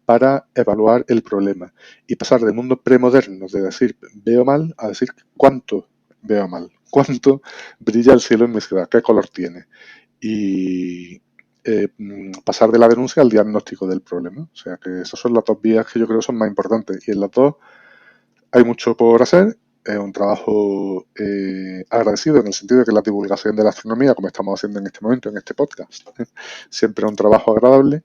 para evaluar el problema y pasar del mundo premoderno de decir veo mal a decir cuánto veo mal, cuánto brilla el cielo en mi ciudad, qué color tiene, y pasar de la denuncia al diagnóstico del problema. O sea que esas son las dos vías que yo creo son más importantes, y en las dos hay mucho por hacer. Es un trabajo agradecido en el sentido de que la divulgación de la astronomía, como estamos haciendo en este momento, en este podcast, siempre es un trabajo agradable,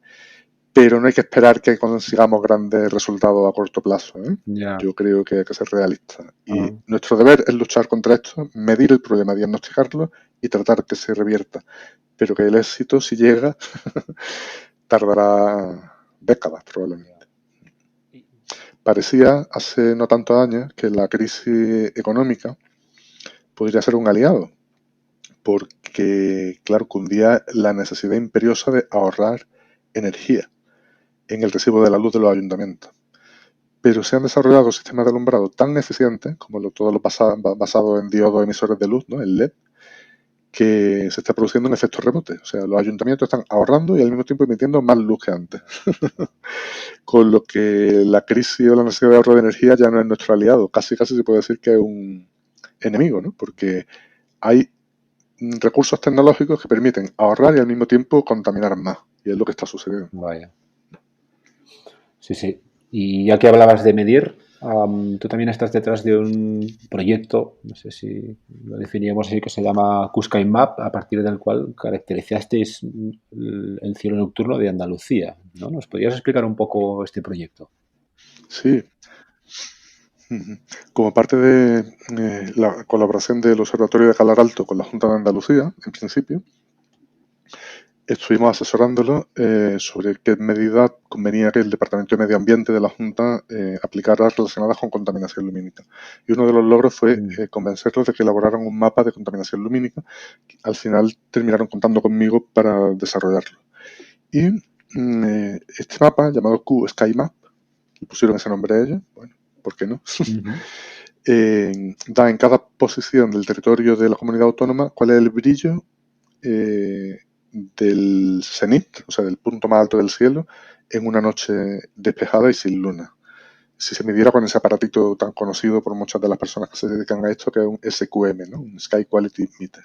pero no hay que esperar que consigamos grandes resultados a corto plazo, ¿eh? Yo creo que hay que ser realistas. Y nuestro deber es luchar contra esto, medir el problema, diagnosticarlo y tratar que se revierta. Pero que el éxito, si llega, tardará décadas probablemente. parecía hace no tantos años que la crisis económica podría ser un aliado, porque, claro, cundía la necesidad imperiosa de ahorrar energía en el recibo de la luz de los ayuntamientos. Pero se han desarrollado sistemas de alumbrado tan eficientes, como todos los basados en diodos emisores de luz, ¿no? El LED, que se está produciendo un efecto rebote. O sea, los ayuntamientos están ahorrando y al mismo tiempo emitiendo más luz que antes. Con lo que la crisis o la necesidad de ahorro de energía ya no es nuestro aliado. Casi se puede decir que es un enemigo, ¿no? Porque hay recursos tecnológicos que permiten ahorrar y al mismo tiempo contaminar más. Y es lo que está sucediendo. Vaya. Sí, sí. Y ya que hablabas de medir, tú también estás detrás de un proyecto, no sé si lo definíamos así, que se llama Qsky Map, a partir del cual caracterizasteis el cielo nocturno de Andalucía, ¿no? ¿Nos podrías explicar un poco este proyecto? Sí. Como parte de la colaboración del Observatorio de Calar Alto con la Junta de Andalucía, en principio, estuvimos asesorándolo sobre qué medidas convenía que el Departamento de Medio Ambiente de la Junta aplicara relacionadas con contaminación lumínica. Y uno de los logros fue convencerlos de que elaboraran un mapa de contaminación lumínica. Al final terminaron contando conmigo para desarrollarlo. Y este mapa, llamado Qsky Map, le pusieron ese nombre a ellos, bueno, ¿por qué no? Da en cada posición del territorio de la comunidad autónoma cuál es el brillo del cenit, o sea, del punto más alto del cielo, en una noche despejada y sin luna. Si se midiera con ese aparatito tan conocido por muchas de las personas que se dedican a esto, que es un SQM, ¿no? Un Sky Quality Meter.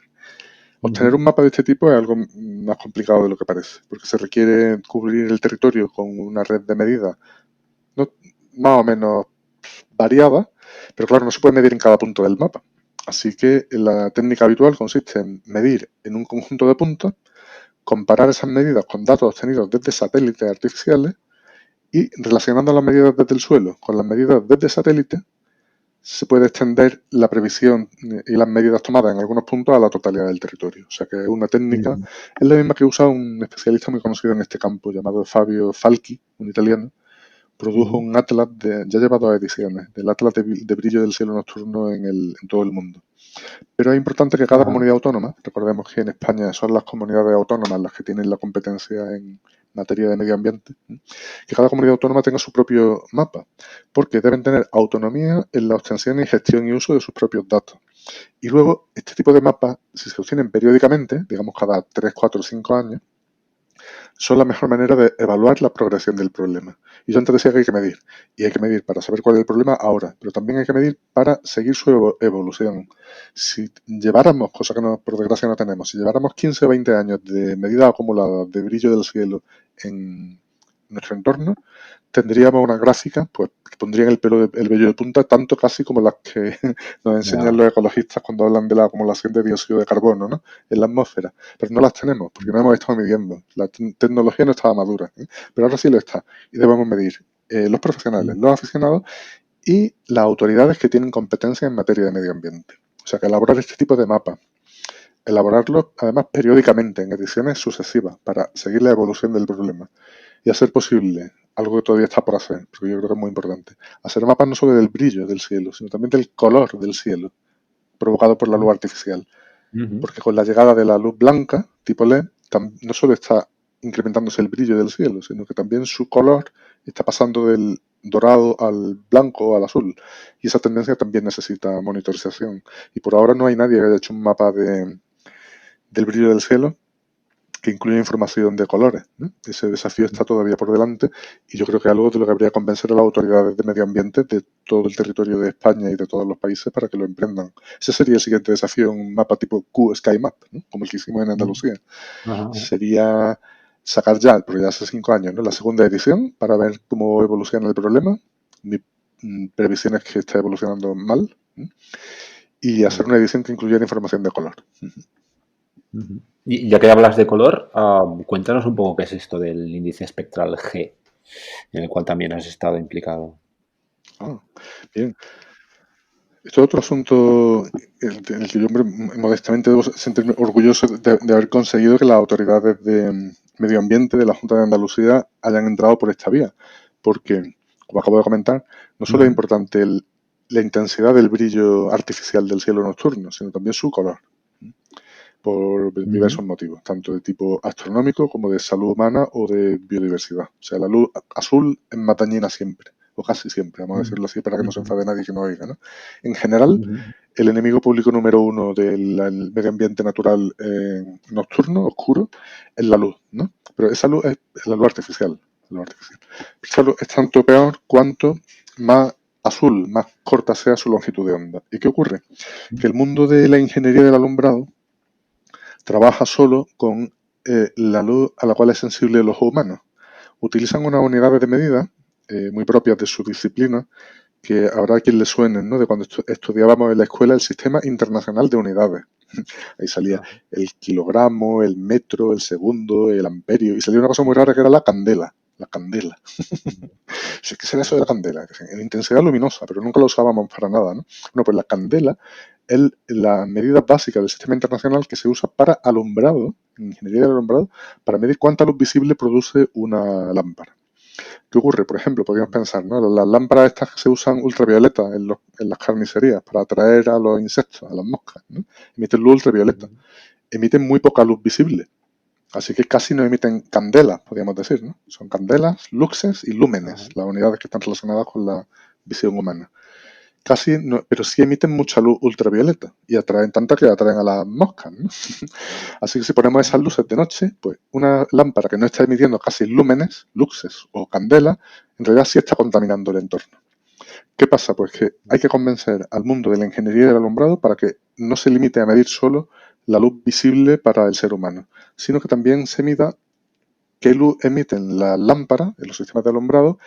Obtener un mapa de este tipo es algo más complicado de lo que parece, porque se requiere cubrir el territorio con una red de medidas más o menos variada, pero claro, no se puede medir en cada punto del mapa. Así que la técnica habitual consiste en medir en un conjunto de puntos, comparar esas medidas con datos obtenidos desde satélites artificiales y relacionando las medidas desde el suelo con las medidas desde satélite, se puede extender la previsión y las medidas tomadas en algunos puntos a la totalidad del territorio. O sea que es una técnica, es la misma que usa un especialista muy conocido en este campo llamado Fabio Falchi, un italiano. Produjo un atlas, ya lleva 2 ediciones, del atlas de brillo del cielo nocturno en todo el mundo. Pero es importante que cada comunidad autónoma, recordemos que en España son las comunidades autónomas las que tienen la competencia en materia de medio ambiente, que cada comunidad autónoma tenga su propio mapa, porque deben tener autonomía en la obtención y gestión y uso de sus propios datos. Y luego, este tipo de mapas, si se obtienen periódicamente, digamos cada 3, 4 o 5 años, son la mejor manera de evaluar la progresión del problema. Y yo antes decía que hay que medir. Y hay que medir para saber cuál es el problema ahora. Pero también hay que medir para seguir su evolución. Si lleváramos, cosa que por desgracia no tenemos, si lleváramos 15 o 20 años de medidas acumuladas de brillo del cielo en nuestro entorno, tendríamos una gráfica pues, que pondrían el vello de punta, tanto casi como las que nos enseñan los ecologistas cuando hablan de la acumulación de dióxido de carbono, ¿no? En la atmósfera. Pero no las tenemos, porque no hemos estado midiendo. La tecnología no estaba madura, pero ahora sí lo está. Y debemos medir los profesionales, los aficionados y las autoridades que tienen competencia en materia de medio ambiente. O sea, que elaborar este tipo de mapas, elaborarlos además periódicamente en ediciones sucesivas para seguir la evolución del problema y hacer posible algo que todavía está por hacer, porque yo creo que es muy importante, hacer mapas no solo del brillo del cielo, sino también del color del cielo provocado por la luz artificial. Porque con la llegada de la luz blanca, tipo LED, no solo está incrementándose el brillo del cielo, sino que también su color está pasando del dorado al blanco o al azul. Y esa tendencia también necesita monitorización. Y por ahora no hay nadie que haya hecho un mapa del brillo del cielo que incluye información de colores, ¿no? Ese desafío está todavía por delante y yo creo que algo de lo que habría que convencer a las autoridades de medio ambiente de todo el territorio de España y de todos los países para que lo emprendan. Ese sería el siguiente desafío, un mapa tipo Qsky Map, ¿no? Como el que hicimos en Andalucía. Sería sacar ya, porque ya hace 5 años, ¿no? La segunda edición para ver cómo evoluciona el problema. Mi previsión es que está evolucionando mal, ¿no? Y hacer una edición que incluyera información de color. Y ya que hablas de color, cuéntanos un poco qué es esto del índice espectral G, en el cual también has estado implicado. Bien. Esto es otro asunto en el que yo modestamente debo sentirme orgulloso de haber conseguido que las autoridades de medio ambiente de la Junta de Andalucía hayan entrado por esta vía. Porque como acabo de comentar, no solo es importante la intensidad del brillo artificial del cielo nocturno, sino también su color, por diversos motivos, tanto de tipo astronómico como de salud humana o de biodiversidad. O sea, la luz azul es más dañina siempre, o casi siempre, vamos a decirlo así para que no se enfade nadie que no oiga, ¿no? En general, el enemigo público número uno del medio ambiente natural nocturno, oscuro, es la luz, ¿no? Pero esa luz es la luz artificial. Esa luz es tanto peor cuanto más azul, más corta sea su longitud de onda. ¿Y qué ocurre? Que el mundo de la ingeniería del alumbrado trabaja solo con la luz a la cual es sensible el ojo humano. Utilizan unas unidades de medida muy propias de su disciplina, que habrá quien le suenen, ¿no? De cuando estudiábamos en la escuela el Sistema Internacional de Unidades. Ahí salía el kilogramo, el metro, el segundo, el amperio, y salía una cosa muy rara que era la candela. La candela. ¿Qué será eso de la candela? En intensidad luminosa, pero nunca lo usábamos para nada, ¿no? Bueno, pues la candela es la medida básica del sistema internacional que se usa para alumbrado, en ingeniería del alumbrado, para medir cuánta luz visible produce una lámpara. ¿Qué ocurre? Por ejemplo, podríamos pensar, ¿no? Las lámparas estas que se usan ultravioleta en las carnicerías para atraer a los insectos, a las moscas, ¿no? Emiten luz ultravioleta. Emiten muy poca luz visible. Así que casi no emiten candelas, podríamos decir, ¿no? Son candelas, luxes y lúmenes, las unidades que están relacionadas con la visión humana. Casi no, pero sí emiten mucha luz ultravioleta y atraen tanta que atraen a las moscas, ¿no? Así que si ponemos esas luces de noche, pues una lámpara que no está emitiendo casi lúmenes, luxes o candelas, en realidad sí está contaminando el entorno. ¿Qué pasa? Pues que hay que convencer al mundo de la ingeniería del alumbrado para que no se limite a medir solo la luz visible para el ser humano, sino que también se mida qué luz emiten las lámparas en los sistemas de alumbrado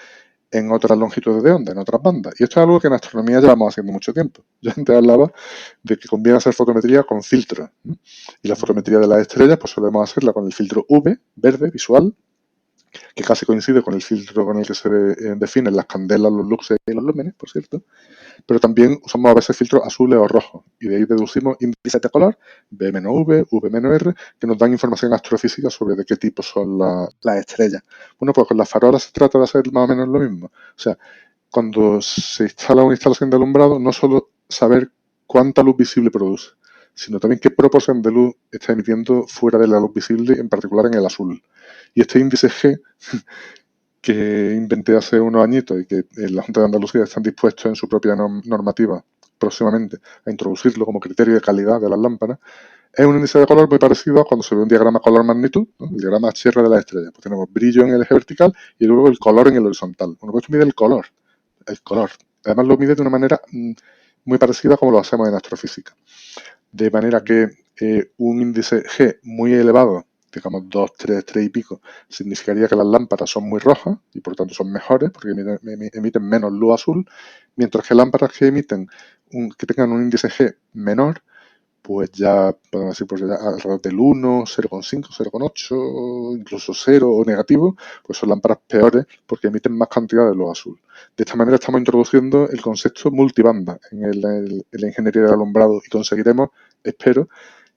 en otras longitudes de onda, en otras bandas. Y esto es algo que en astronomía llevamos haciendo mucho tiempo. Yo antes hablaba de que conviene hacer fotometría con filtros, ¿no? Y la fotometría de las estrellas, pues solemos hacerla con el filtro UV, verde, visual, que casi coincide con el filtro con el que se definen las candelas, los luxes y los lúmenes, por cierto. Pero también usamos a veces filtros azules o rojos, y de ahí deducimos índices de color, B-V, V-R, que nos dan información astrofísica sobre de qué tipo son las estrellas. Bueno, pues con las farolas se trata de hacer más o menos lo mismo. O sea, cuando se instala una instalación de alumbrado, no solo saber cuánta luz visible produce, sino también qué proporción de luz está emitiendo fuera de la luz visible, en particular en el azul. Y este índice G, que inventé hace unos añitos y que en la Junta de Andalucía están dispuestos en su propia normativa próximamente a introducirlo como criterio de calidad de las lámparas, es un índice de color muy parecido a cuando se ve un diagrama color-magnitud, ¿no? El diagrama HR de las estrellas. Pues tenemos brillo en el eje vertical y luego el color en el horizontal. Bueno, pues esto mide el color. Además lo mide de una manera muy parecida a como lo hacemos en astrofísica. De manera que un índice G muy elevado, digamos 2, 3 y pico, significaría que las lámparas son muy rojas y por tanto son mejores porque emiten menos luz azul, mientras que lámparas que emiten que tengan un índice G menor, pues ya podemos decir pues ya alrededor del 1, 0,5, 0,8, incluso 0 o negativo, pues son lámparas peores porque emiten más cantidad de luz azul. De esta manera estamos introduciendo el concepto multibanda en la ingeniería del alumbrado y conseguiremos, espero,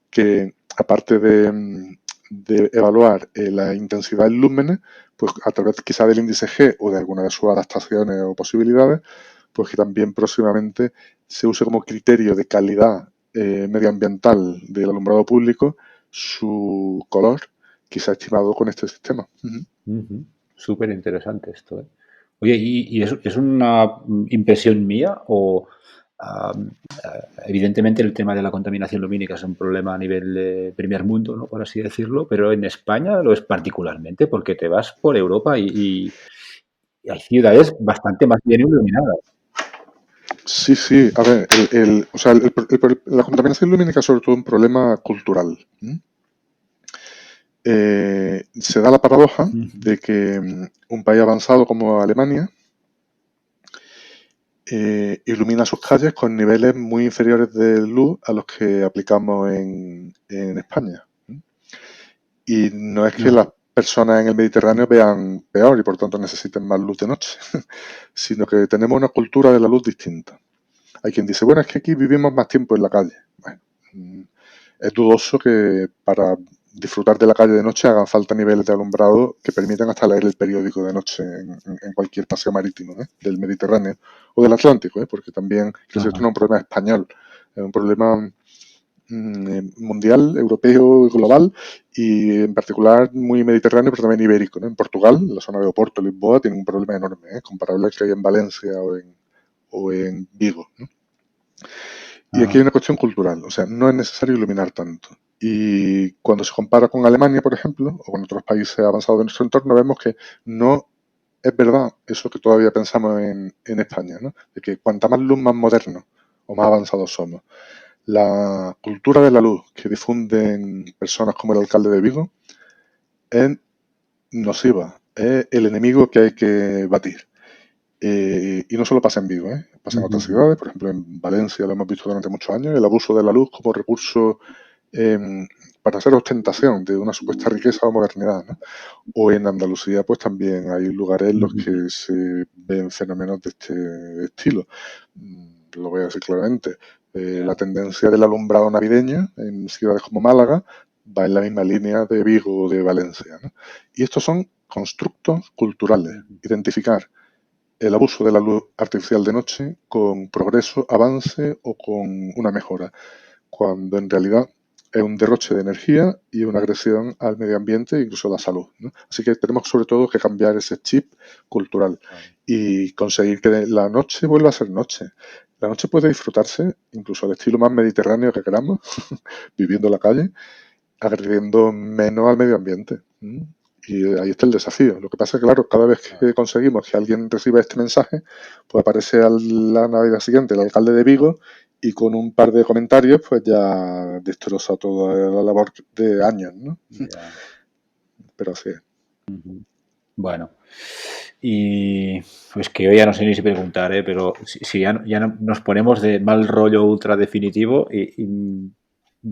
que aparte de evaluar la intensidad en lúmenes, pues a través quizá del índice G o de alguna de sus adaptaciones o posibilidades, pues que también próximamente se use como criterio de calidad medioambiental del alumbrado público su color, quizá estimado con este sistema. Súper interesante esto, ¿eh? Oye, ¿y es una impresión mía o evidentemente el tema de la contaminación lumínica es un problema a nivel de primer mundo, ¿no? Por así decirlo, pero en España lo es particularmente porque te vas por Europa y hay ciudades bastante más bien iluminadas. Sí. A ver, la contaminación lumínica es sobre todo un problema cultural. Se da la paradoja de que un país avanzado como Alemania ilumina sus calles con niveles muy inferiores de luz a los que aplicamos en España. Y no es que las personas en el Mediterráneo vean peor y por tanto necesiten más luz de noche, sino que tenemos una cultura de la luz distinta. Hay quien dice, bueno, es que aquí vivimos más tiempo en la calle. Bueno, es dudoso que para disfrutar de la calle de noche hagan falta niveles de alumbrado que permitan hasta leer el periódico de noche en cualquier paseo marítimo del Mediterráneo o del Atlántico, porque también esto no es un problema español, es un problema mundial, europeo y global, y en particular muy mediterráneo, pero también ibérico, ¿no? En Portugal, la zona de Oporto, Lisboa, tiene un problema enorme, comparable al que hay en Valencia o en Vigo, ¿no? Y aquí hay una cuestión cultural, o sea, no es necesario iluminar tanto. Y cuando se compara con Alemania, por ejemplo, o con otros países avanzados de nuestro entorno, vemos que no es verdad eso que todavía pensamos en España, ¿no? De que cuanta más luz, más modernos o más avanzados somos. La cultura de la luz que difunden personas como el alcalde de Vigo es nociva, es el enemigo que hay que batir. Y no solo pasa en Vigo, pasa en otras ciudades, por ejemplo en Valencia lo hemos visto durante muchos años, el abuso de la luz como recurso para hacer ostentación de una supuesta riqueza o modernidad, ¿no? O en Andalucía pues también hay lugares en los que se ven fenómenos de este estilo. Lo voy a decir claramente. La tendencia del alumbrado navideño en ciudades como Málaga va en la misma línea de Vigo o de Valencia, ¿no? Y estos son constructos culturales. Identificar el abuso de la luz artificial de noche con progreso, avance o con una mejora, cuando en realidad es un derroche de energía y una agresión al medio ambiente e incluso a la salud, ¿no? Así que tenemos sobre todo que cambiar ese chip cultural y conseguir que la noche vuelva a ser noche. La noche puede disfrutarse incluso al estilo más mediterráneo que queramos, viviendo en la calle, agrediendo menos al medio ambiente. Y ahí está el desafío. Lo que pasa es que, claro, cada vez que conseguimos que alguien reciba este mensaje, pues aparece a la Navidad siguiente el alcalde de Vigo y con un par de comentarios pues ya destroza toda la labor de años, ¿no? Yeah. Pero así es. Bueno, y pues que yo ya no sé ni si preguntar, pero si ya nos ponemos de mal rollo ultra definitivo y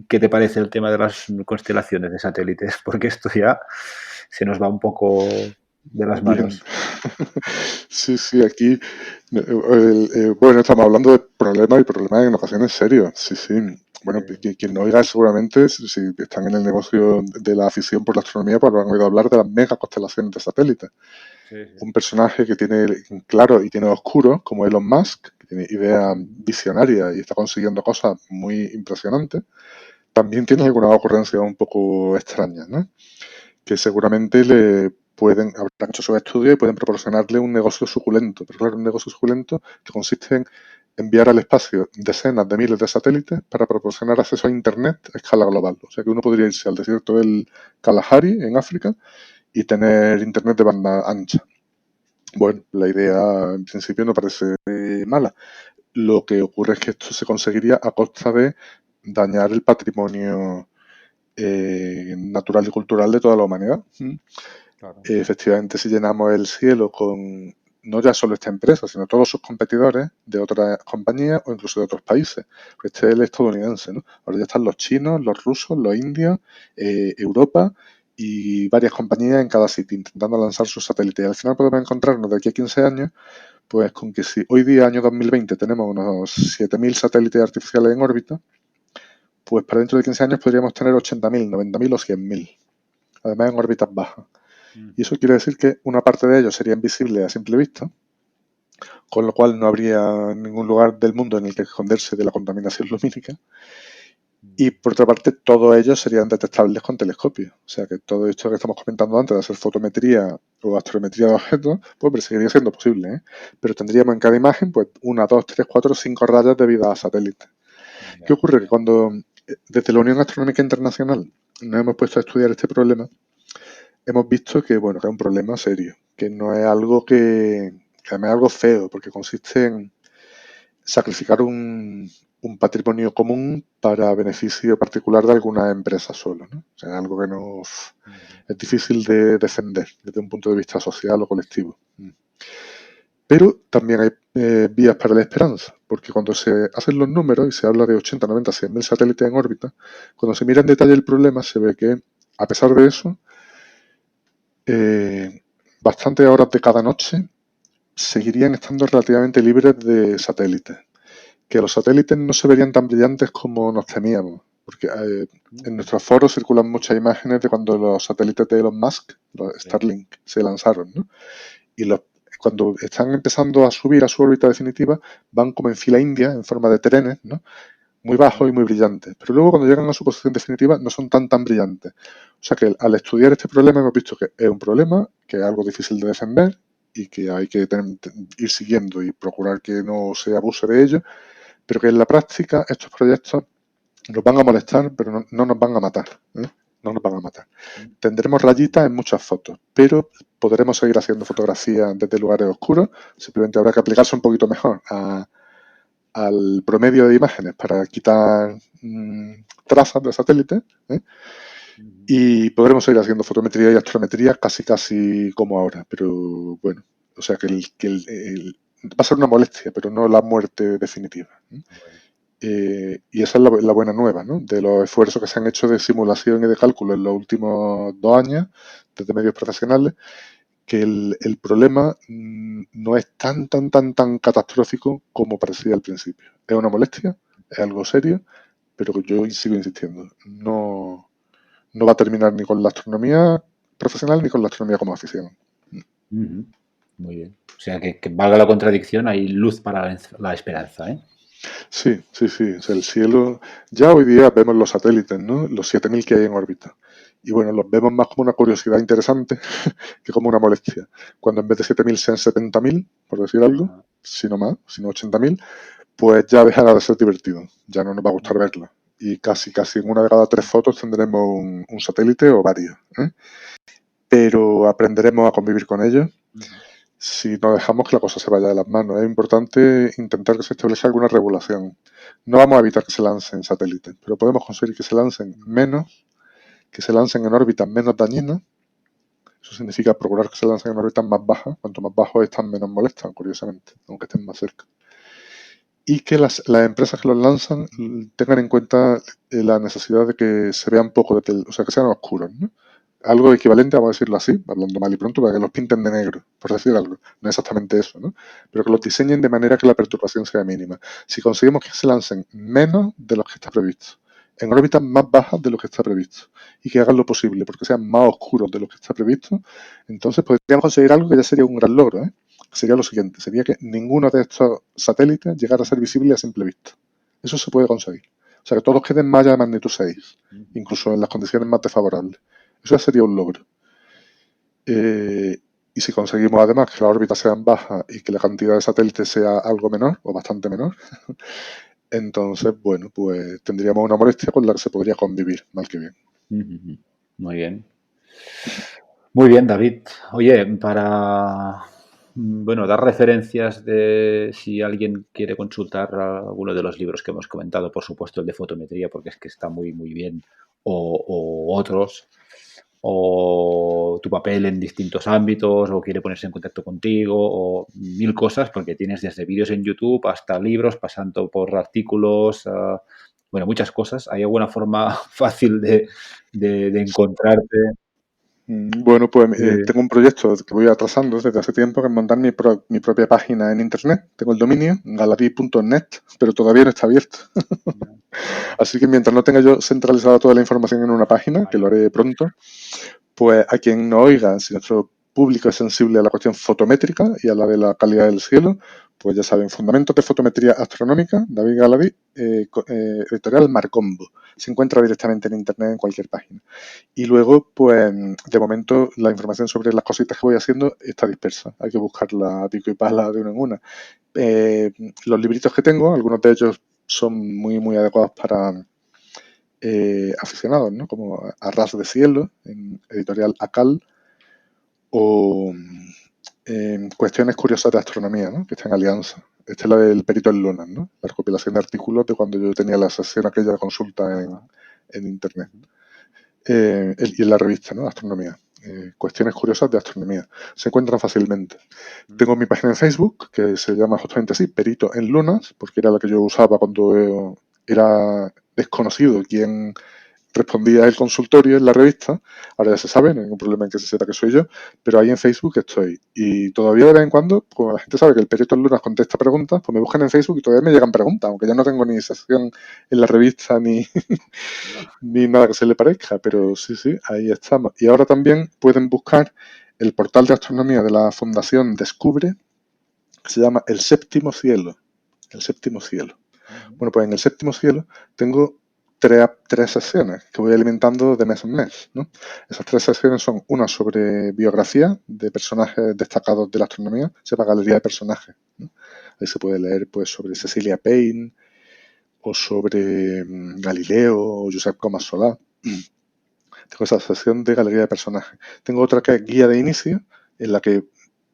¿qué te parece el tema de las constelaciones de satélites? Porque esto ya se nos va un poco de las manos. Sí, aquí, bueno, estamos hablando de problemas y problemas en ocasiones serios, sí. Bueno, quien no oiga seguramente, si están en el negocio de la afición por la astronomía, pues han oído hablar de las mega constelaciones de satélites. Sí. Un personaje que tiene claro y tiene oscuro, como Elon Musk, que tiene ideas visionarias y está consiguiendo cosas muy impresionantes, también tiene algunas ocurrencias un poco extrañas, ¿no? Que seguramente habrán hecho sus estudios y pueden proporcionarle un negocio suculento. Pero claro, un negocio suculento que consiste en enviar al espacio decenas de miles de satélites para proporcionar acceso a Internet a escala global. O sea que uno podría irse al desierto del Kalahari, en África, y tener Internet de banda ancha. Bueno, la idea en principio no parece mala. Lo que ocurre es que esto se conseguiría a costa de dañar el patrimonio natural y cultural de toda la humanidad. Claro. Efectivamente, si llenamos el cielo con no ya solo esta empresa, sino todos sus competidores de otras compañías o incluso de otros países. Este es el estadounidense, ¿no? Ahora ya están los chinos, los rusos, los indios, Europa y varias compañías en cada sitio intentando lanzar sus satélites. Y al final podemos encontrarnos de aquí a 15 años pues con que si hoy día, año 2020, tenemos unos 7.000 satélites artificiales en órbita, pues para dentro de 15 años podríamos tener 80.000, 90.000 o 100.000, además en órbitas bajas. Y eso quiere decir que una parte de ellos sería invisible a simple vista, con lo cual no habría ningún lugar del mundo en el que esconderse de la contaminación lumínica. Y por otra parte, todos ellos serían detectables con telescopios. O sea que todo esto que estamos comentando antes de hacer fotometría o astrometría de objetos, pues seguiría siendo posible, Pero tendríamos en cada imagen pues 1, 2, 3, 4, 5 rayas de vida a satélite. ¿Qué ocurre? Que cuando desde la Unión Astronómica Internacional nos hemos puesto a estudiar este problema, hemos visto que, bueno, que es un problema serio, que no es algo que además es algo feo, porque consiste en sacrificar un patrimonio común para beneficio particular de alguna empresa solo, ¿no? O sea, algo que no es difícil de defender desde un punto de vista social o colectivo. Pero también hay vías para la esperanza, porque cuando se hacen los números y se habla de 80, 90, 100.000 satélites en órbita, cuando se mira en detalle el problema se ve que, a pesar de eso, bastantes horas de cada noche seguirían estando relativamente libres de satélites. Que los satélites no se verían tan brillantes como nos temíamos, Porque en nuestros foros circulan muchas imágenes de cuando los satélites de Elon Musk, los Starlink, se lanzaron, ¿no? Y cuando están empezando a subir a su órbita definitiva, van como en fila india, en forma de trenes, ¿no? Muy bajos y muy brillantes. Pero luego cuando llegan a su posición definitiva no son tan brillantes. O sea que al estudiar este problema hemos visto que es un problema, que es algo difícil de defender y que hay que ir siguiendo y procurar que no se abuse de ello, pero que en la práctica estos proyectos nos van a molestar, pero no nos van a matar, ¿eh? No nos van a matar. Tendremos rayitas en muchas fotos, pero podremos seguir haciendo fotografías desde lugares oscuros. Simplemente habrá que aplicarse un poquito mejor al promedio de imágenes para quitar trazas de satélite, ¿eh? Y podremos seguir haciendo fotometría y astrometría casi como ahora. Pero bueno, o sea que va a ser una molestia, pero no la muerte definitiva, ¿eh? Y esa es la buena nueva, ¿no? De los esfuerzos que se han hecho de simulación y de cálculo en los últimos 2 años, desde medios profesionales, que el problema no es tan catastrófico como parecía al principio. Es una molestia, es algo serio, pero yo sigo insistiendo. No va a terminar ni con la astronomía profesional ni con la astronomía como afición. Muy bien. O sea, que valga la contradicción, hay luz para la esperanza, ¿eh? Sí. O sea, el cielo, ya hoy día vemos los satélites, ¿no? Los 7000 que hay en órbita. Y bueno, los vemos más como una curiosidad interesante que como una molestia. Cuando en vez de 7000 sean 70.000, por decir algo, sino más, sino 80.000, pues ya dejará de ser divertido. Ya no nos va a gustar verlo. Y casi en una de cada 3 fotos tendremos un satélite o varios, ¿eh? Pero aprenderemos a convivir con ellos si no dejamos que la cosa se vaya de las manos. Es importante intentar que se establezca alguna regulación. No vamos a evitar que se lancen satélites, pero podemos conseguir que se lancen en órbitas menos dañinas. Eso significa procurar que se lancen en órbitas más bajas. Cuanto más bajos están, menos molestan, curiosamente, aunque estén más cerca. Y que las empresas que los lanzan tengan en cuenta la necesidad de que se vean poco, o sea, que sean oscuros, ¿no? Algo equivalente, vamos a decirlo así, hablando mal y pronto, para que los pinten de negro, por decir algo. No es exactamente eso, ¿no? Pero que los diseñen de manera que la perturbación sea mínima. Si conseguimos que se lancen menos de los que está previsto, en órbitas más bajas de lo que está previsto, y que hagan lo posible porque sean más oscuros de lo que está previsto, entonces podríamos conseguir algo que ya sería un gran logro, ¿eh? Sería lo siguiente, sería que ninguno de estos satélites llegara a ser visible a simple vista. Eso se puede conseguir. O sea, que todos queden más allá de magnitud 6, incluso en las condiciones más desfavorables. Eso ya sería un logro. Y si conseguimos además que las órbitas sean bajas y que la cantidad de satélites sea algo menor, o bastante menor, entonces, bueno, pues tendríamos una molestia con la que se podría convivir, mal que bien. Muy bien. Muy bien, David. Oye, para dar referencias de si alguien quiere consultar alguno de los libros que hemos comentado, por supuesto el de fotometría, porque es que está muy bien, o otros, o tu papel en distintos ámbitos, o quiere ponerse en contacto contigo, o 1000 cosas, porque tienes desde vídeos en YouTube hasta libros, pasando por artículos, muchas cosas. ¿Hay alguna forma fácil de encontrarte? Bueno, pues tengo un proyecto que voy atrasando desde hace tiempo, que es montar mi propia página en internet. Tengo el dominio, galadí.net, pero todavía no está abierto. Así que mientras no tenga yo centralizada toda la información en una página, que lo haré pronto, pues a quien no oiga, si nuestro público es sensible a la cuestión fotométrica y a la de la calidad del cielo, pues ya saben, Fundamentos de Fotometría Astronómica, David Galadí, editorial Marcombo. Se encuentra directamente en internet en cualquier página. Y luego, pues, de momento, la información sobre las cositas que voy haciendo está dispersa. Hay que buscarla a pico y pala de una en una. Los libritos que tengo, algunos de ellos son muy adecuados para aficionados, ¿no? Como A Ras de Cielo, en editorial Acal, o Cuestiones Curiosas de Astronomía, ¿no? Que está en Alianza. Esta es la del Perito en Lunas, ¿no? La recopilación de artículos de cuando yo tenía la sesión aquella de consulta en internet. Y en la revista, ¿no? Astronomía. Cuestiones Curiosas de Astronomía. Se encuentran fácilmente. Tengo mi página en Facebook, que se llama justamente así, Perito en Lunas, porque era la que yo usaba cuando era desconocido quién respondí al consultorio en la revista. Ahora ya se sabe, no hay ningún problema en que se sepa que soy yo, pero ahí en Facebook estoy. Y todavía de vez en cuando, como la gente sabe que el Perito en Lunas contesta preguntas, pues me buscan en Facebook y todavía me llegan preguntas, aunque ya no tengo ni sección en la revista ni nada que se le parezca, pero sí, ahí estamos. Y ahora también pueden buscar el portal de astronomía de la Fundación Descubre, que se llama El Séptimo Cielo. El Séptimo Cielo. Bueno, pues en El Séptimo Cielo tengo tres secciones que voy alimentando de mes en mes, ¿no? Esas 3 secciones son una sobre biografía de personajes destacados de la astronomía, se llama Galería de Personajes, ¿no? Ahí se puede leer pues sobre Cecilia Payne o sobre Galileo o Josep Comas Solá. Tengo esa sección de Galería de Personajes. Tengo otra que es Guía de Inicio, en la que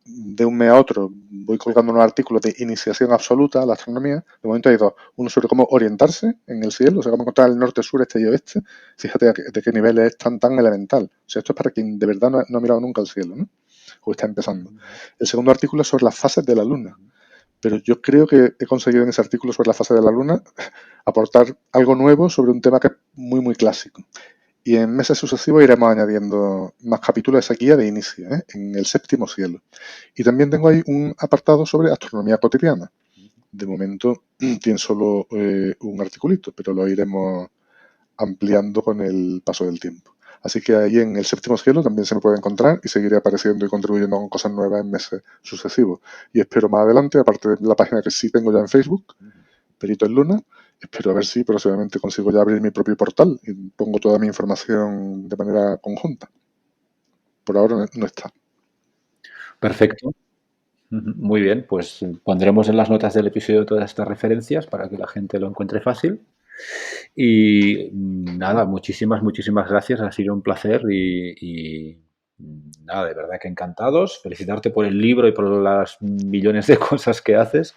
de un mes a otro voy colgando unos artículos de iniciación absoluta a la astronomía. De momento hay 2. Uno sobre cómo orientarse en el cielo, o sea, cómo encontrar el norte, sur, este y oeste. Fíjate de qué nivel es tan elemental. O sea, esto es para quien de verdad no ha mirado nunca al cielo, ¿no? O está empezando. El segundo artículo es sobre las fases de la luna. Pero yo creo que he conseguido en ese artículo sobre las fases de la luna aportar algo nuevo sobre un tema que es muy, muy clásico. Y en meses sucesivos iremos añadiendo más capítulos de esa guía de inicio, en El Séptimo Cielo. Y también tengo ahí un apartado sobre astronomía cotidiana. De momento tiene solo un articulito, pero lo iremos ampliando con el paso del tiempo. Así que ahí en El Séptimo Cielo también se me puede encontrar y seguiré apareciendo y contribuyendo con cosas nuevas en meses sucesivos. Y espero más adelante, aparte de la página que sí tengo ya en Facebook, Perito en Luna, espero a ver si próximamente consigo ya abrir mi propio portal y pongo toda mi información de manera conjunta. Por ahora no está. Perfecto. Muy bien, pues pondremos en las notas del episodio todas estas referencias para que la gente lo encuentre fácil. Y nada, muchísimas gracias. Ha sido un placer y nada, de verdad que encantados. Felicitarte por el libro y por las millones de cosas que haces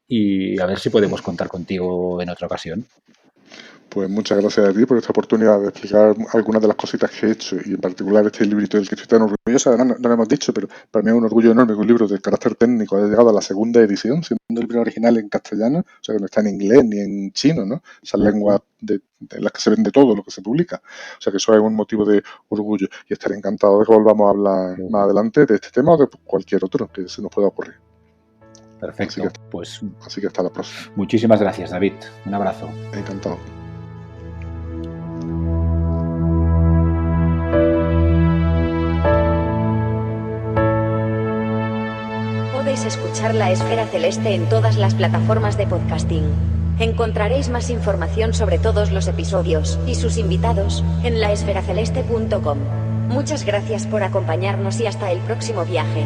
y a ver si podemos contar contigo en otra ocasión. Pues muchas gracias a ti por esta oportunidad de explicar algunas de las cositas que he hecho y en particular este librito del que estoy tan orgulloso. Además, no lo hemos dicho, pero para mí es un orgullo enorme que un libro de carácter técnico haya llegado a la 2ª edición, siendo el libro original en castellano, o sea que no está en inglés ni en chino, ¿no? Esas lenguas en las que se vende todo lo que se publica. O sea que eso es un motivo de orgullo y estaré encantado de que volvamos a hablar más adelante de este tema o de cualquier otro que se nos pueda ocurrir. Perfecto. Así que hasta la próxima. Muchísimas gracias, David. Un abrazo. Encantado. Podéis escuchar La Esfera Celeste en todas las plataformas de podcasting. Encontraréis más información sobre todos los episodios y sus invitados en laesferaceleste.com. Muchas gracias por acompañarnos y hasta el próximo viaje.